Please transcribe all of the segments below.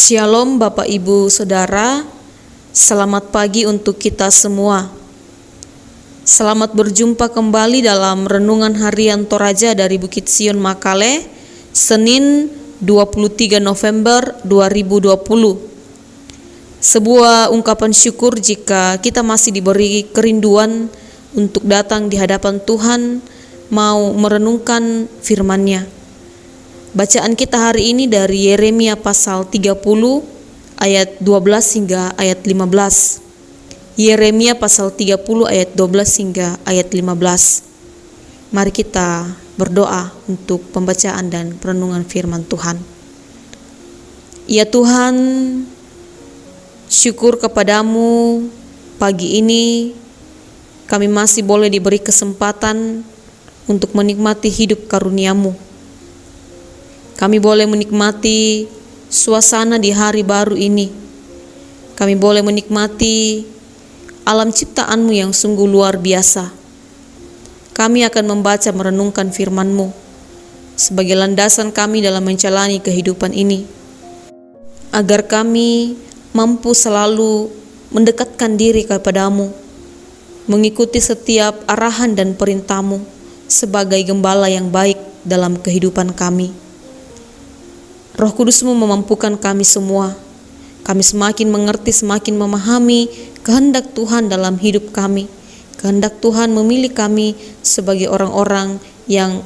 Shalom Bapak Ibu Saudara, selamat pagi untuk kita semua. Selamat berjumpa kembali dalam Renungan Harian Toraja dari Bukit Sion Makale, Senin 23 November 2020. Sebuah ungkapan syukur jika kita masih diberi kerinduan untuk datang di hadapan Tuhan, mau merenungkan firman-Nya. Bacaan kita hari ini dari Yeremia pasal 30 ayat 12 hingga ayat 15. Yeremia pasal 30 ayat 12 hingga ayat 15. Mari kita berdoa untuk pembacaan dan perenungan firman Tuhan. Ya Tuhan, syukur kepadamu pagi ini kami masih boleh diberi kesempatan untuk menikmati hidup karunia-Mu. Kami boleh menikmati suasana di hari baru ini. Kami boleh menikmati alam ciptaan-Mu yang sungguh luar biasa. Kami akan membaca merenungkan firman-Mu sebagai landasan kami dalam menjalani kehidupan ini, agar kami mampu selalu mendekatkan diri kepada-Mu, mengikuti setiap arahan dan perintah-Mu sebagai gembala yang baik dalam kehidupan kami. Roh Kudus-Mu memampukan kami semua. Kami semakin mengerti, semakin memahami kehendak Tuhan dalam hidup kami. Kehendak Tuhan memilih kami sebagai orang-orang yang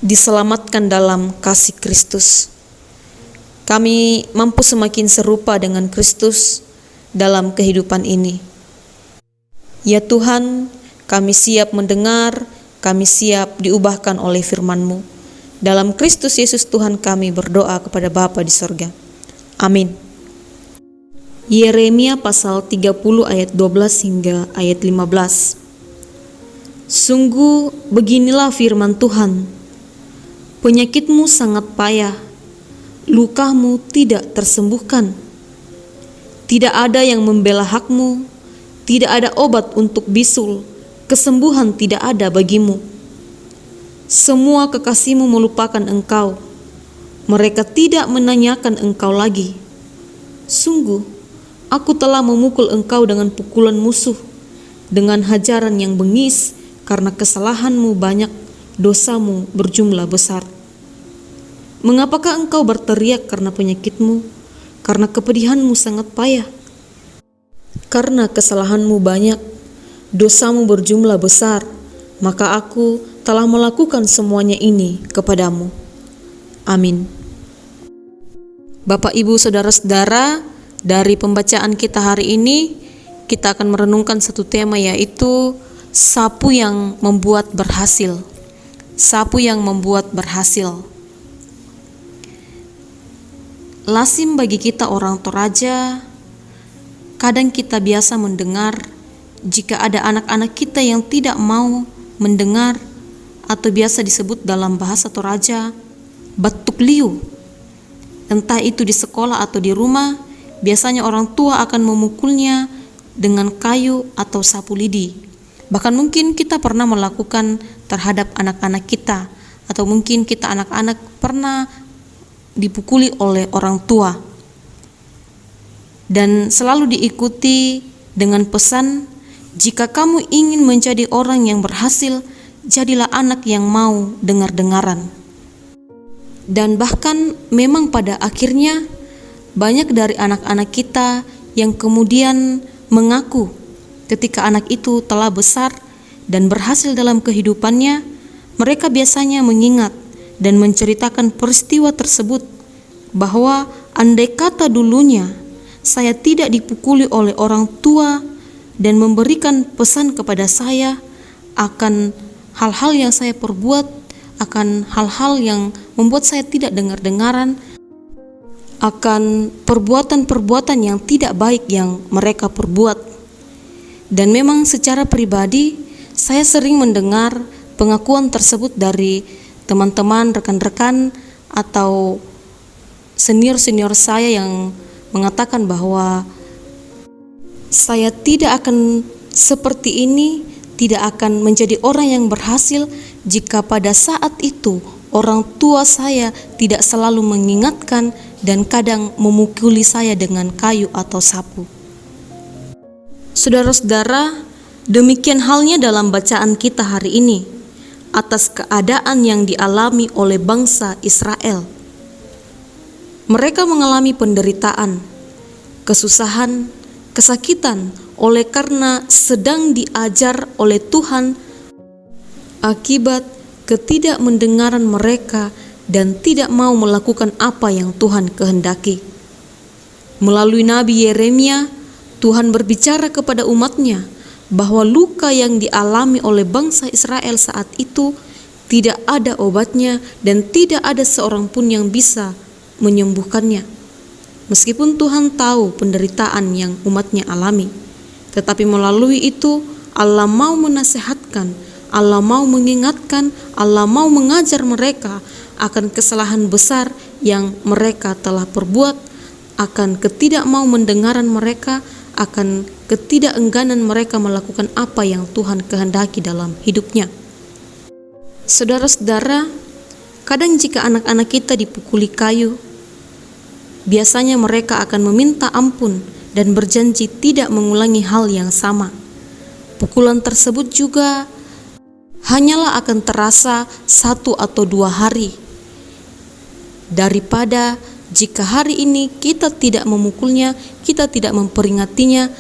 diselamatkan dalam kasih Kristus. Kami mampu semakin serupa dengan Kristus dalam kehidupan ini. Ya Tuhan, kami siap mendengar, kami siap diubahkan oleh firman-Mu. Dalam Kristus Yesus Tuhan kami berdoa kepada Bapa di sorga. Amin. Yeremia pasal 30 ayat 12 hingga ayat 15. Sungguh beginilah firman Tuhan. Penyakitmu sangat payah, lukamu tidak tersembuhkan. Tidak ada yang membela hakmu, tidak ada obat untuk bisul, kesembuhan tidak ada bagimu. Semua kekasihmu melupakan engkau, mereka tidak menanyakan engkau lagi. Sungguh, aku telah memukul engkau dengan pukulan musuh, dengan hajaran yang bengis, karena kesalahanmu banyak, dosamu berjumlah besar. Mengapakah engkau berteriak karena penyakitmu, karena kepedihanmu sangat payah? Karena kesalahanmu banyak, dosamu berjumlah besar, maka aku telah melakukan semuanya ini kepadamu. Amin. Bapak, Ibu, Saudara-saudara, dari pembacaan kita hari ini, kita akan merenungkan satu tema, yaitu sapu yang membuat berhasil. Sapu yang membuat berhasil. Lazim bagi kita orang Toraja, kadang kita biasa mendengar jika ada anak-anak kita yang tidak mau mendengar, atau biasa disebut dalam bahasa Toraja batuk liu. Entah itu di sekolah atau di rumah, biasanya orang tua akan memukulnya dengan kayu atau sapu lidi. Bahkan mungkin kita pernah melakukan terhadap anak-anak kita, atau mungkin kita anak-anak pernah dipukuli oleh orang tua. Dan selalu diikuti dengan pesan, jika kamu ingin menjadi orang yang berhasil, jadilah anak yang mau dengar-dengaran. Dan bahkan memang pada akhirnya banyak dari anak-anak kita yang kemudian mengaku ketika anak itu telah besar dan berhasil dalam kehidupannya, mereka biasanya mengingat dan menceritakan peristiwa tersebut, bahwa andai kata dulunya saya tidak dipukuli oleh orang tua dan memberikan pesan kepada saya akan hal-hal yang saya perbuat, akan hal-hal yang membuat saya tidak dengar-dengaran, akan perbuatan-perbuatan yang tidak baik yang mereka perbuat. Dan memang secara pribadi, saya sering mendengar pengakuan tersebut dari teman-teman, rekan-rekan, atau senior-senior saya yang mengatakan bahwa saya tidak akan seperti ini, tidak akan menjadi orang yang berhasil jika pada saat itu orang tua saya tidak selalu mengingatkan dan kadang memukuli saya dengan kayu atau sapu. Saudara-saudara, demikian halnya dalam bacaan kita hari ini atas keadaan yang dialami oleh bangsa Israel. Mereka mengalami penderitaan, kesusahan, kesakitan oleh karena sedang diajar oleh Tuhan akibat ketidakmendengaran mereka dan tidak mau melakukan apa yang Tuhan kehendaki. Melalui Nabi Yeremia, Tuhan berbicara kepada umatnya bahwa luka yang dialami oleh bangsa Israel saat itu tidak ada obatnya dan tidak ada seorang pun yang bisa menyembuhkannya. Meskipun Tuhan tahu penderitaan yang umatnya alami, tetapi melalui itu Allah mau menasehatkan, Allah mau mengingatkan, Allah mau mengajar mereka akan kesalahan besar yang mereka telah perbuat, akan ketidakmau mendengaran mereka, akan ketidakengganan mereka melakukan apa yang Tuhan kehendaki dalam hidupnya. Saudara-saudara, kadang jika anak-anak kita dipukuli kayu, biasanya mereka akan meminta ampun dan berjanji tidak mengulangi hal yang sama. Pukulan tersebut juga hanyalah akan terasa 1 atau 2 hari, daripada jika hari ini kita tidak memukulnya, kita tidak memperingatinya,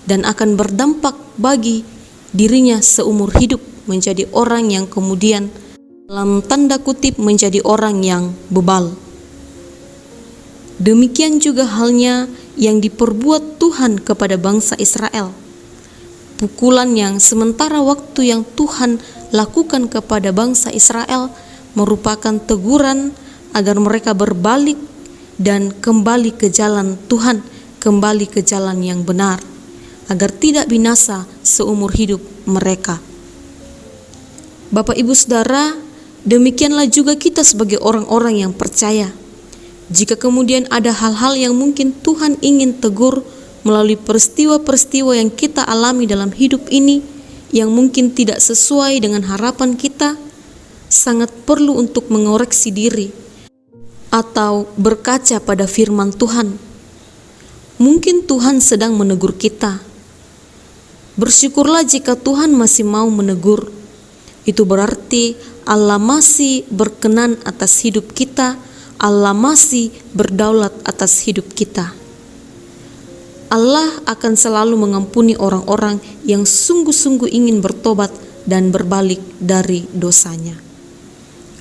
dan akan berdampak bagi dirinya seumur hidup menjadi orang yang kemudian dalam tanda kutip menjadi orang yang bebal. Demikian juga halnya yang diperbuat Tuhan kepada bangsa Israel. Pukulan yang sementara waktu yang Tuhan lakukan kepada bangsa Israel merupakan teguran agar mereka berbalik dan kembali ke jalan Tuhan, kembali ke jalan yang benar, agar tidak binasa seumur hidup mereka. Bapak Ibu Saudara, demikianlah juga kita sebagai orang-orang yang percaya. Jika kemudian ada hal-hal yang mungkin Tuhan ingin tegur melalui peristiwa-peristiwa yang kita alami dalam hidup ini, yang mungkin tidak sesuai dengan harapan kita, sangat perlu untuk mengoreksi diri atau berkaca pada firman Tuhan. Mungkin Tuhan sedang menegur kita. Bersyukurlah jika Tuhan masih mau menegur. Itu berarti Allah masih berkenan atas hidup kita, Allah masih berdaulat atas hidup kita. Allah akan selalu mengampuni orang-orang yang sungguh-sungguh ingin bertobat dan berbalik dari dosanya.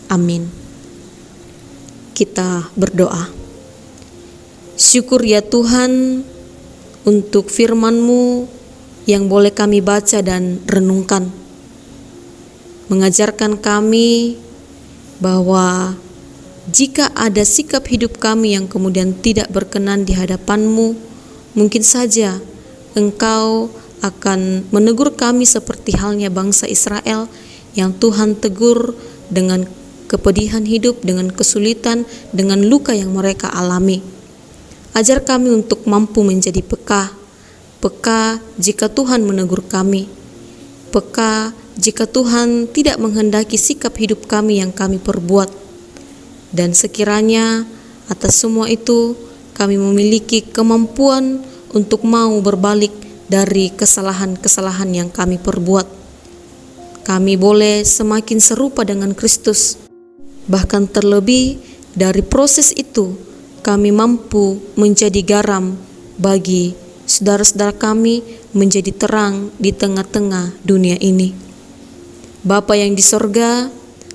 Amin. Kita berdoa. Syukur ya Tuhan untuk firman-Mu yang boleh kami baca dan renungkan. Mengajarkan kami bahwa jika ada sikap hidup kami yang kemudian tidak berkenan di hadapan-Mu, mungkin saja Engkau akan menegur kami seperti halnya bangsa Israel yang Tuhan tegur dengan kepedihan hidup, dengan kesulitan, dengan luka yang mereka alami. Ajar kami untuk mampu menjadi peka jika Tuhan menegur kami, peka jika Tuhan tidak menghendaki sikap hidup kami yang kami perbuat. Dan sekiranya atas semua itu kami memiliki kemampuan untuk mau berbalik dari kesalahan-kesalahan yang kami perbuat. Kami boleh semakin serupa dengan Kristus. Bahkan terlebih dari proses itu, kami mampu menjadi garam bagi saudara-saudara kami, menjadi terang di tengah-tengah dunia ini. Bapa yang di sorga,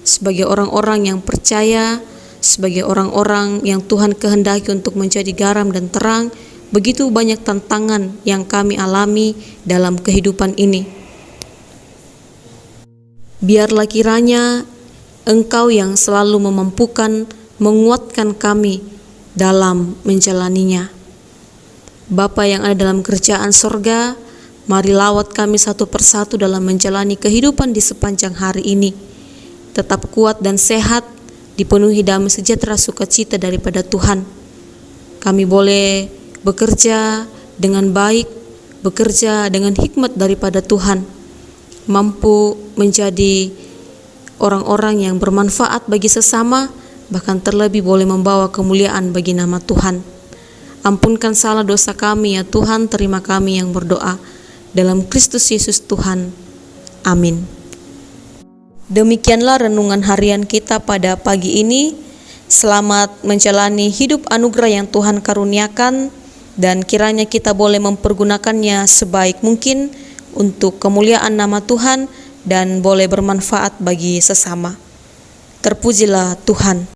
sebagai orang-orang yang percaya, sebagai orang-orang yang Tuhan kehendaki untuk menjadi garam dan terang, begitu banyak tantangan yang kami alami dalam kehidupan ini. Biarlah kiranya Engkau yang selalu memampukan, menguatkan kami dalam menjalaninya. Bapa yang ada dalam kerajaan sorga, mari lawat kami satu persatu dalam menjalani kehidupan di sepanjang hari ini. Tetap kuat dan sehat, dipenuhi damai sejahtera sukacita daripada Tuhan. Kami boleh bekerja dengan baik, bekerja dengan hikmat daripada Tuhan, mampu menjadi orang-orang yang bermanfaat bagi sesama bahkan terlebih boleh membawa kemuliaan bagi nama Tuhan. Ampunkan salah dosa kami ya Tuhan, terima kami yang berdoa. Dalam Kristus Yesus Tuhan. Amin. Demikianlah renungan harian kita pada pagi ini. Selamat menjalani hidup anugerah yang Tuhan karuniakan, dan kiranya kita boleh mempergunakannya sebaik mungkin untuk kemuliaan nama Tuhan dan boleh bermanfaat bagi sesama. Terpujilah Tuhan.